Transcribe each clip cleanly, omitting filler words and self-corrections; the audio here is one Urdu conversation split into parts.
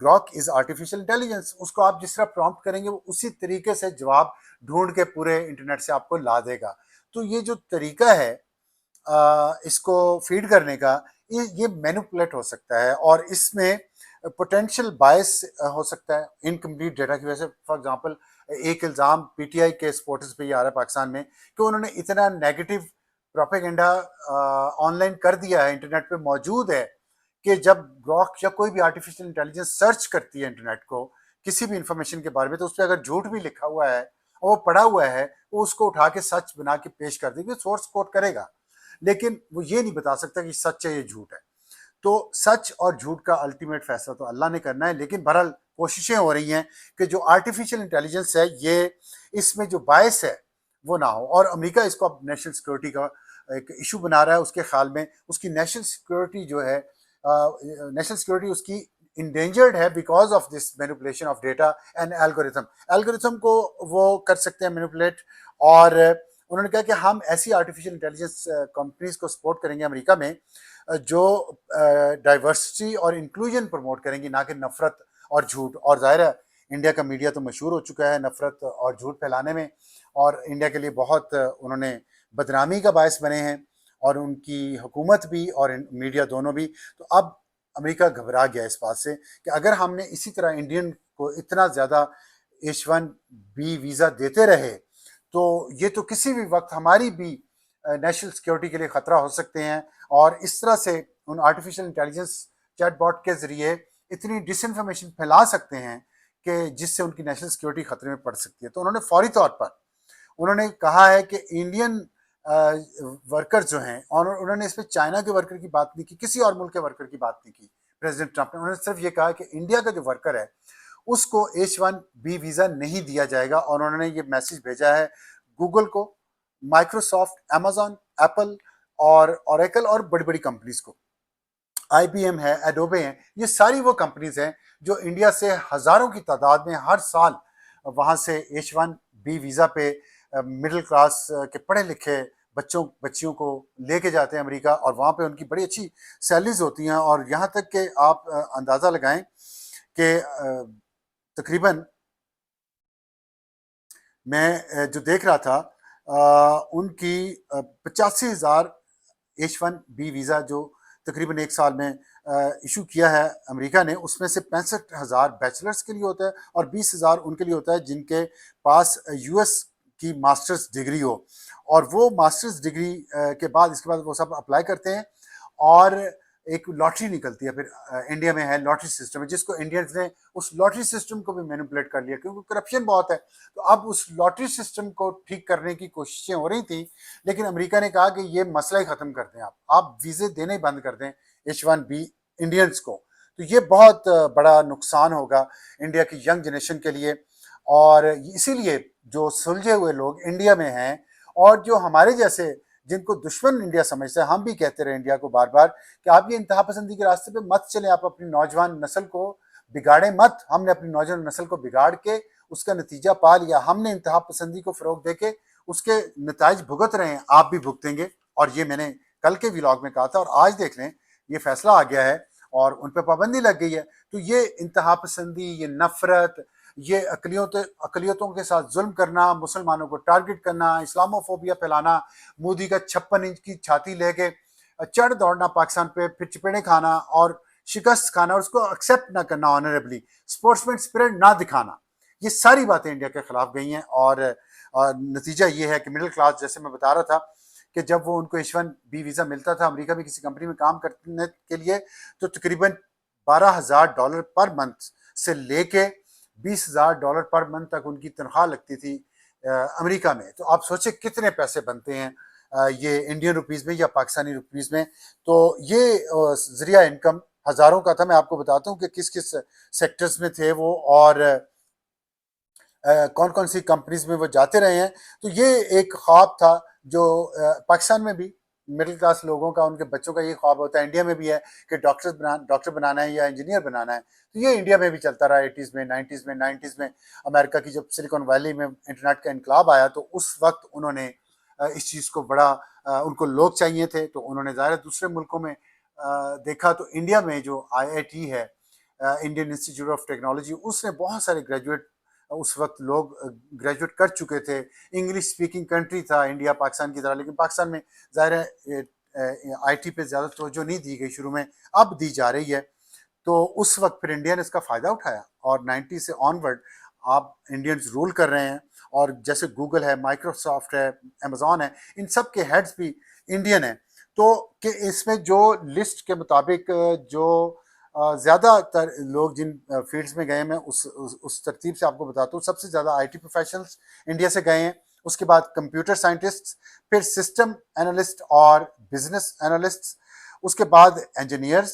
گراک از آرٹیفیشل انٹیلیجنس، اس کو آپ جس طرح پرومپٹ کریں گے وہ اسی طریقے سے جواب ڈھونڈ کے پورے انٹرنیٹ سے آپ کو لا دے گا. تو یہ جو طریقہ ہے اس کو فیڈ کرنے کا، یہ مینوپولیٹ ہو سکتا ہے اور اس میں پوٹینشیل باعث ہو سکتا ہے انکمپلیٹ ڈیٹا کی وجہ سے. فار ایگزامپل ایک الزام پی ٹی آئی کے سپورٹرز پہ یہ آ رہا ہے پاکستان میں کہ انہوں نے اتنا نیگیٹو پروپیگنڈا آن لائن کر دیا ہے، انٹرنیٹ پہ موجود ہے، کہ جب گراک یا کوئی بھی آرٹیفیشل انٹیلیجنس سرچ کرتی ہے انٹرنیٹ کو کسی بھی انفارمیشن کے بارے میں، تو اس پہ اگر جھوٹ بھی لکھا ہوا ہے اور وہ پڑھا ہوا ہے، وہ اس کو اٹھا کے سچ بنا کے پیش کر دے گی، سورس کوٹ کرے گا، لیکن وہ یہ نہیں بتا سکتا کہ سچ ہے یہ جھوٹ ہے. تو سچ اور جھوٹ کا الٹیمیٹ فیصلہ تو اللہ نے کرنا ہے، لیکن بہرحال کوششیں ہو رہی ہیں کہ جو آرٹیفیشل انٹیلیجنس ہے یہ اس میں جو باعث ہے وہ نہ ہو. اور امریکہ اس کو اب نیشنل سیکورٹی کا ایک ایشو بنا رہا ہے. اس کے خیال میں اس کی نیشنل سیکورٹی جو ہے، نیشنل سیکورٹی اس کی انڈینجرڈ ہے because of this manipulation of data and algorithm کو وہ کر سکتے ہیں مینیپولیٹ. اور انہوں نے کہا کہ ہم ایسی آرٹیفیشل انٹیلیجنس کمپنیز کو سپورٹ کریں گے امریکہ میں جو ڈائیورسٹی اور انکلوژن پروموٹ کریں گی، نہ کہ نفرت اور جھوٹ. اور ظاہر ہے انڈیا کا میڈیا تو مشہور ہو چکا ہے نفرت اور جھوٹ پھیلانے میں، اور انڈیا کے لیے بہت انہوں نے بدنامی کا باعث بنے ہیں، اور ان کی حکومت بھی اور میڈیا دونوں بھی. تو اب امریکہ گھبرا گیا اس بات سے کہ اگر ہم نے اسی طرح انڈین کو اتنا زیادہ H1B ویزا دیتے رہے تو یہ تو کسی بھی وقت ہماری بھی نیشنل سیکورٹی کے لیے خطرہ ہو سکتے ہیں. اور اس طرح سے ان آرٹیفیشل انٹیلیجنس چیٹ باٹ کے ذریعے اتنی ڈس انفارمیشن پھیلا سکتے ہیں کہ جس سے ان کی نیشنل سیکورٹی خطرے میں پڑ سکتی ہے. تو انہوں نے فوری طور پر انہوں نے کہا ہے کہ انڈین ورکر جو ہیں، اور انہوں نے اس پہ چائنا کے ورکر کی بات نہیں کی، کسی اور ملک کے ورکر کی بات نہیں کی پریزیڈنٹ ٹرمپ نے. انہوں نے صرف یہ کہا کہ انڈیا کا جو ورکر ہے اس کو H1B ویزا نہیں دیا جائے گا. اور انہوں نے یہ میسج بھیجا ہے گوگل کو، مائکروسافٹ، امیزون، ایپل اور اوریکل اور بڑی بڑی کمپنیز کو. IBM ہے، ایڈوبے ہیں، یہ ساری وہ کمپنیز ہیں جو انڈیا سے ہزاروں کی تعداد میں ہر سال وہاں سے H1B ویزا پہ مڈل کلاس کے پڑھے لکھے بچیوں کو لے کے جاتے ہیں امریکہ، اور وہاں پہ ان کی بڑی اچھی سیلریز ہوتی ہیں. اور یہاں تک کہ آپ اندازہ لگائیں کہ تقریباً میں جو دیکھ رہا تھا ان کی 85,000 H1B ویزا جو تقریباً ایک سال میں ایشو کیا ہے امریکہ نے، اس میں سے 65,000 بیچلرز کے لیے ہوتا ہے اور 20,000 ان کے لیے ہوتا ہے جن کے پاس US کی ماسٹرز ڈگری ہو. اور وہ ماسٹرز ڈگری کے بعد اس کے بعد وہ سب اپلائی کرتے ہیں، اور ایک لاٹری نکلتی ہے. پھر انڈیا میں ہے لاٹری سسٹم ہے، جس کو انڈینز نے اس لاٹری سسٹم کو بھی مینیپولیٹ کر لیا کیونکہ کرپشن بہت ہے. تو اب اس لاٹری سسٹم کو ٹھیک کرنے کی کوششیں ہو رہی تھیں، لیکن امریکہ نے کہا کہ یہ مسئلہ ہی ختم کر دیں، آپ ویزے دینے بند کر دیں H1B انڈینز کو. تو یہ بہت بڑا نقصان ہوگا انڈیا کی ینگ جنریشن کے لیے. اور اسی لیے جو سلجھے ہوئے لوگ انڈیا میں ہیں اور جو ہمارے جیسے جن کو دشمن انڈیا سمجھتا ہے، ہم بھی کہتے رہے انڈیا کو بار بار کہ آپ یہ انتہا پسندی کے راستے پہ مت چلیں، آپ اپنی نوجوان نسل کو بگاڑیں مت. ہم نے اپنی نوجوان نسل کو بگاڑ کے اس کا نتیجہ پا لیا، ہم نے انتہا پسندی کو فروغ دے کے اس کے نتائج بھگت رہے ہیں، آپ بھی بھگتیں گے. اور یہ میں نے کل کے ولاگ میں کہا تھا، اور آج دیکھ لیں یہ فیصلہ آ گیا ہے اور ان پہ پابندی لگ گئی ہے. تو یہ انتہا پسندی، یہ نفرت، یہ اقلیتوں کے ساتھ ظلم کرنا، مسلمانوں کو ٹارگٹ کرنا، اسلاموفوبیا پھیلانا، مودی کا 56 انچ کی چھاتی لے کے چڑھ دوڑنا پاکستان پہ، پھر چپیڑیں کھانا اور شکست کھانا اور اس کو ایکسیپٹ نہ کرنا آنریبلی، اسپورٹسمین اسپرٹ نہ دکھانا، یہ ساری باتیں انڈیا کے خلاف گئی ہیں. اور نتیجہ یہ ہے کہ مڈل کلاس، جیسے میں بتا رہا تھا کہ جب وہ ان کو H1B ویزا ملتا تھا امریکہ میں کسی کمپنی میں کام کرنے کے لیے، تو تقریباً $12,000 پر منتھ سے لے کے $20,000 پر منتھ تک ان کی تنخواہ لگتی تھی امریکہ میں. تو آپ سوچیں کتنے پیسے بنتے ہیں یہ انڈین روپیز میں یا پاکستانی روپیز میں. تو یہ ذریعہ انکم ہزاروں کا تھا. میں آپ کو بتاتا ہوں کہ کس کس سیکٹرز میں تھے وہ اور کون کون سی کمپنیز میں وہ جاتے رہے ہیں. تو یہ ایک خواب تھا جو پاکستان میں بھی مڈل کلاس لوگوں کا، ان کے بچوں کا یہ خواب ہوتا ہے، انڈیا میں بھی ہے کہ ڈاکٹر بنانا ہے یا انجینئر بنانا ہے. تو یہ انڈیا میں بھی چلتا رہا 80s میں، 90s میں. امریکہ کی جب سلیکن ویلی میں انٹرنیٹ کا انقلاب آیا تو اس وقت انہوں نے اس چیز کو بڑا ان کو لوگ چاہیے تھے، تو انہوں نے ظاہر دوسرے ملکوں میں دیکھا. تو انڈیا میں جو IIT ہے انڈین انسٹیٹیوٹ آف ٹیکنالوجی، اس نے بہت سارے گریجویٹ اس وقت لوگ گریجویٹ کر چکے تھے. انگلش اسپیکنگ کنٹری تھا انڈیا پاکستان کی طرح، لیکن پاکستان میں ظاہر ہے آئی ٹی پہ زیادہ توجہ نہیں دی گئی شروع میں، اب دی جا رہی ہے. تو اس وقت پھر انڈیا نے اس کا فائدہ اٹھایا اور 90 سے آن ورڈ آپ انڈینز رول کر رہے ہیں. اور جیسے گوگل ہے، مائکروسافٹ ہے، امیزون ہے، ان سب کے ہیڈز بھی انڈین ہیں. تو کہ اس میں جو لسٹ کے مطابق جو زیادہ تر لوگ جن فیلڈز میں گئے ہیں، میں اس ترتیب سے آپ کو بتاتا ہوں. سب سے زیادہ آئی ٹی پروفیشنلز انڈیا سے گئے ہیں، اس کے بعد کمپیوٹر سائنٹسٹ، پھر سسٹم انالسٹ اور بزنس انالسٹ، اس کے بعد انجینئرز،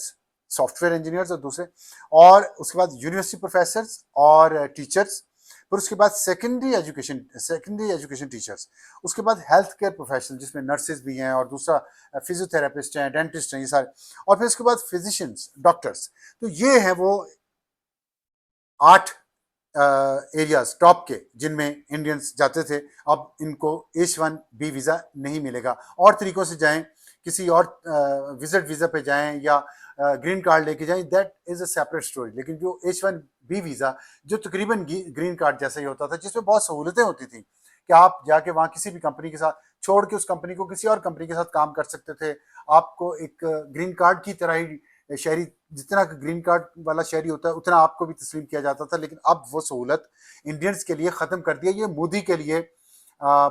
سافٹ ویئر انجینئرز اور دوسرے، اور اس کے بعد یونیورسٹی پروفیسرز اور ٹیچرز، پھر اس کے بعد سیکنڈری ایجوکیشن ٹیچرز، اس کے بعد ہیلتھ کیئر پروفیشنل جس میں نرسز بھی ہیں اور دوسرا فزیو تھراپسٹ ہیں، ڈینٹسٹ ہیں، یہ سارے، اور پھر اس کے بعد فزیشینز، ڈاکٹرز. تو یہ ہیں وہ 8 ایریاز ٹاپ کے جن میں انڈینز جاتے تھے. اب ان کو H1B ویزا نہیں ملے گا، اور طریقوں سے جائیں، کسی اور وزٹ ویزا پہ جائیں یا گرین کارڈ لے کے جائیں، that is a separate story. لیکن جو H1B ویزا جو تقریباً گرین کارڈ جیسا ہی ہوتا تھا، جس میں بہت سہولتیں ہوتی تھیں کہ آپ جا کے وہاں کسی بھی کمپنی کے ساتھ چھوڑ کے اس کمپنی کو کسی اور کمپنی کے ساتھ کام کر سکتے تھے. آپ کو ایک گرین کارڈ کی طرح ہی شہری، جتنا گرین کارڈ والا شہری ہوتا ہے اتنا آپ کو بھی تسلیم کیا جاتا تھا. لیکن اب وہ سہولت انڈینز کے لیے ختم کر دیا. یہ مودی کے لیے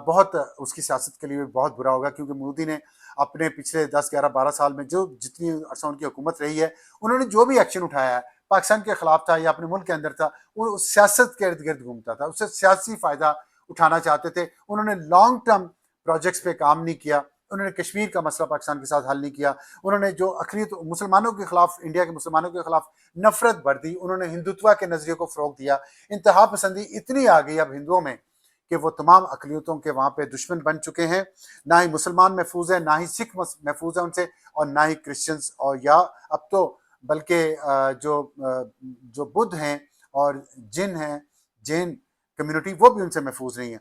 بہت، اس کی سیاست کے لیے بہت برا ہوگا، کیونکہ مودی نے اپنے پچھلے 10 11 12 سال میں جو جتنی عرصہ ان کی حکومت رہی ہے، انہوں نے جو بھی ایکشن اٹھایا ہے پاکستان کے خلاف تھا یا اپنے ملک کے اندر تھا، وہ سیاست کے ارد گرد گھومتا تھا، اس سے سیاسی فائدہ اٹھانا چاہتے تھے. انہوں نے لانگ ٹرم پروجیکٹس پہ کام نہیں کیا. انہوں نے کشمیر کا مسئلہ پاکستان کے ساتھ حل نہیں کیا. انہوں نے جو اقلیت مسلمانوں کے خلاف، انڈیا کے مسلمانوں کے خلاف نفرت بھر دی. انہوں نے ہندوتوا کے نظریے کو فروغ دیا. انتہا پسندی اتنی آ گئی اب ہندوؤں میں کہ وہ تمام اقلیتوں کے وہاں پہ دشمن بن چکے ہیں. نہ ہی مسلمان محفوظ ہیں، نہ ہی سکھ محفوظ ہیں ان سے، اور نہ ہی کرسچنز، اور یا اب تو بلکہ جو بدھ ہیں اور جن ہیں، جین کمیونٹی، وہ بھی ان سے محفوظ نہیں ہے.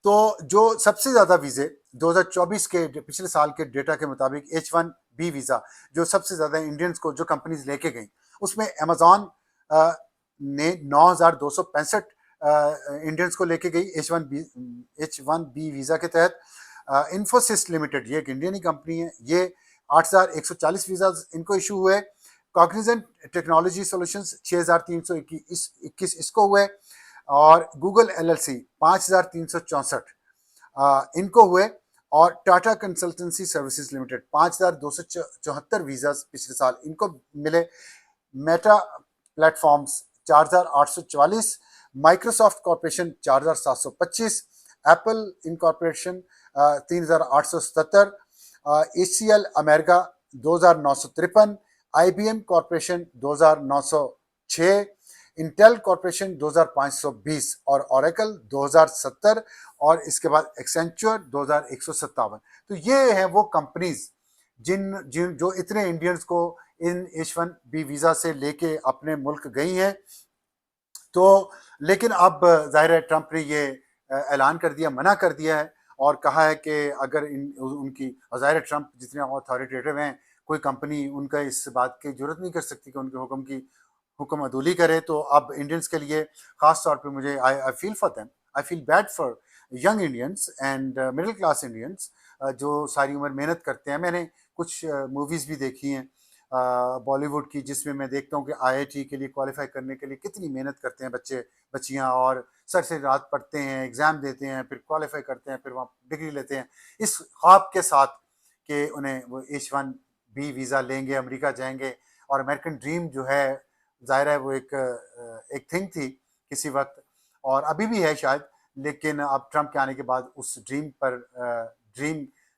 تو جو سب سے زیادہ ویزے 2024 کے پچھلے سال کے ڈیٹا کے مطابق H1B ویزا جو سب سے زیادہ انڈینز کو جو کمپنیز لے کے گئیں، اس میں امیزون نے 9265 انڈینز کو لے کے گئی H1B ویزا کے تحت. انفوسس لمیٹڈ، یہ ایک انڈین ہی کمپنی ہے، یہ 8140 ویزاز ان کو ایشو ہوئے. کاگنیزنٹ ٹیکنالوجی سولوشنز 6321 اس کو ہوئے، اور گوگل LLC 5364 ان کو ہوئے، اور Tata Consultancy Services Limited 5274 visas پچھلے سال ان کو ملے. میٹا پلیٹ فارمز 4844، Microsoft Corporation 4725، Apple Incorporation 3877، HCL امریکہ 2953، IBM کارپوریشن 2906، انٹیل کارپوریشن 2520، اور اوریکل 2070، اور اس کے بعد ایکسینچر 2157. تو یہ ہیں وہ کمپنیز جن جو اتنے انڈینز کو ان H1B ویزا سے لے کے اپنے ملک گئی ہیں. تو لیکن اب ظاہر ہے ٹرمپ نے یہ اعلان کر دیا، منع کر دیا ہے، اور کہا ہے کہ اگر ان کی، ظاہر ٹرمپ جتنے اتھارٹیٹیو ہیں، کوئی کمپنی ان کا اس بات کی ضرورت نہیں کر سکتی کہ ان کے حکم عدولی کرے. تو اب انڈینز کے لیے خاص طور پہ مجھے I feel for them, I feel bad for young Indians and middle class Indians جو ساری عمر محنت کرتے ہیں. میں نے کچھ موویز بھی دیکھی ہیں بالی ووڈ کی، جس میں میں دیکھتا ہوں کہ IIT کے لیے کوالیفائی کرنے کے لیے کتنی محنت کرتے ہیں بچے بچیاں، اور سر سے رات پڑھتے ہیں، ایگزام دیتے ہیں، پھر کوالیفائی کرتے ہیں، پھر وہاں ڈگری لیتے ہیں اس خواب کے ساتھ کہ انہیں وہ H1B ویزا لیں گے، امریکہ جائیں گے. اور امریکن ڈریم جو ہے ظاہر ہے وہ ایک تھنگ تھی کسی وقت، اور ابھی بھی ہے شاید، لیکن اب ٹرمپ کے آنے کے بعد اس ڈریم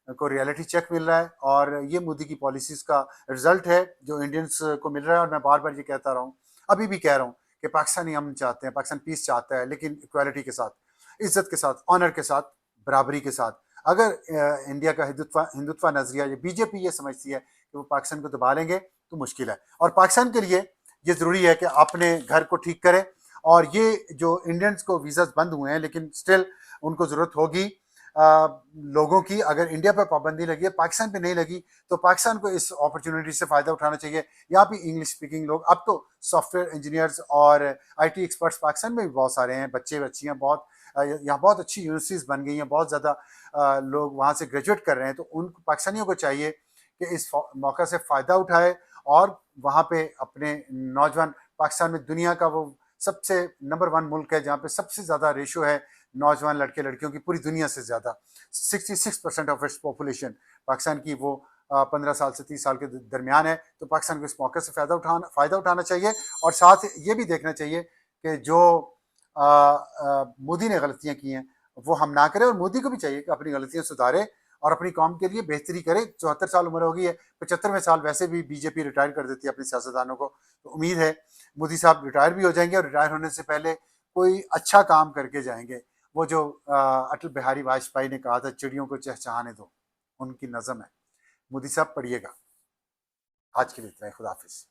کو ریئلٹی چیک مل رہا ہے. اور یہ مودی کی پالیسیز کا رزلٹ ہے جو انڈینز کو مل رہا ہے. اور میں بار بار یہ کہتا رہا ہوں، ابھی بھی کہہ رہا ہوں کہ پاکستانی امن چاہتے ہیں، پاکستان پیس چاہتا ہے، لیکن ایکویلٹی کے ساتھ، عزت کے ساتھ، آنر کے ساتھ، برابری کے ساتھ. اگر انڈیا کا ہندوتوا نظریہ، یہ BJP یہ سمجھتی ہے کہ وہ پاکستان کو دبا لیں گے تو مشکل ہے. اور پاکستان کے لیے یہ ضروری ہے کہ اپنے گھر کو ٹھیک کرے. اور یہ جو انڈینز کو ویزاز بند ہوئے ہیں، لیکن سٹل ان کو ضرورت ہوگی لوگوں کی اگر انڈیا پہ پابندی لگی ہے، پاکستان پہ نہیں لگی، تو پاکستان کو اس اپرچونٹی سے فائدہ اٹھانا چاہیے. یہاں پہ انگلش اسپیکنگ لوگ، اب تو سافٹ ویئر انجینئرز اور آئی ٹی ایکسپرٹس پاکستان میں بھی بہت سارے ہیں، بچے بچیاں بہت، یہاں بہت اچھی یونیورسٹیز بن گئی ہیں، بہت زیادہ لوگ وہاں سے گریجویٹ کر رہے ہیں. تو ان پاکستانیوں کو چاہیے کہ اس موقع سے فائدہ اٹھائے اور وہاں پہ اپنے نوجوان، پاکستان میں دنیا کا وہ سب سے نمبر 1 ملک ہے جہاں پہ سب سے زیادہ ریشو ہے نوجوان لڑکے لڑکیوں کی پوری دنیا سے زیادہ، 66% آف اٹس پاپولیشن پاکستان کی وہ 15 سال سے 30 سال کے درمیان ہے. تو پاکستان کو اس موقع سے فائدہ اٹھانا چاہیے، اور ساتھ یہ بھی دیکھنا چاہیے کہ جو مودی نے غلطیاں کی ہیں وہ ہم نہ کریں، اور مودی کو بھی چاہیے کہ اپنی غلطیاں سدھارے اور اپنی قوم کے لیے بہتری کرے. 74 سال عمر ہو گئی ہے، 75ویں سال ویسے بھی بی جے پی ریٹائر کر دیتی ہے اپنے سیاستدانوں کو. تو امید ہے مودی صاحب ریٹائر بھی ہو جائیں گے، اور ریٹائر ہونے سے پہلے کوئی اچھا کام کر کے جائیں گے. وہ جو اٹل بہاری واجپئی نے کہا تھا چڑیوں کو چہچہانے دو، ان کی نظم ہے. مودی صاحب پڑھیے گا. آج کے لیے اتنا ہی. خدا حافظ.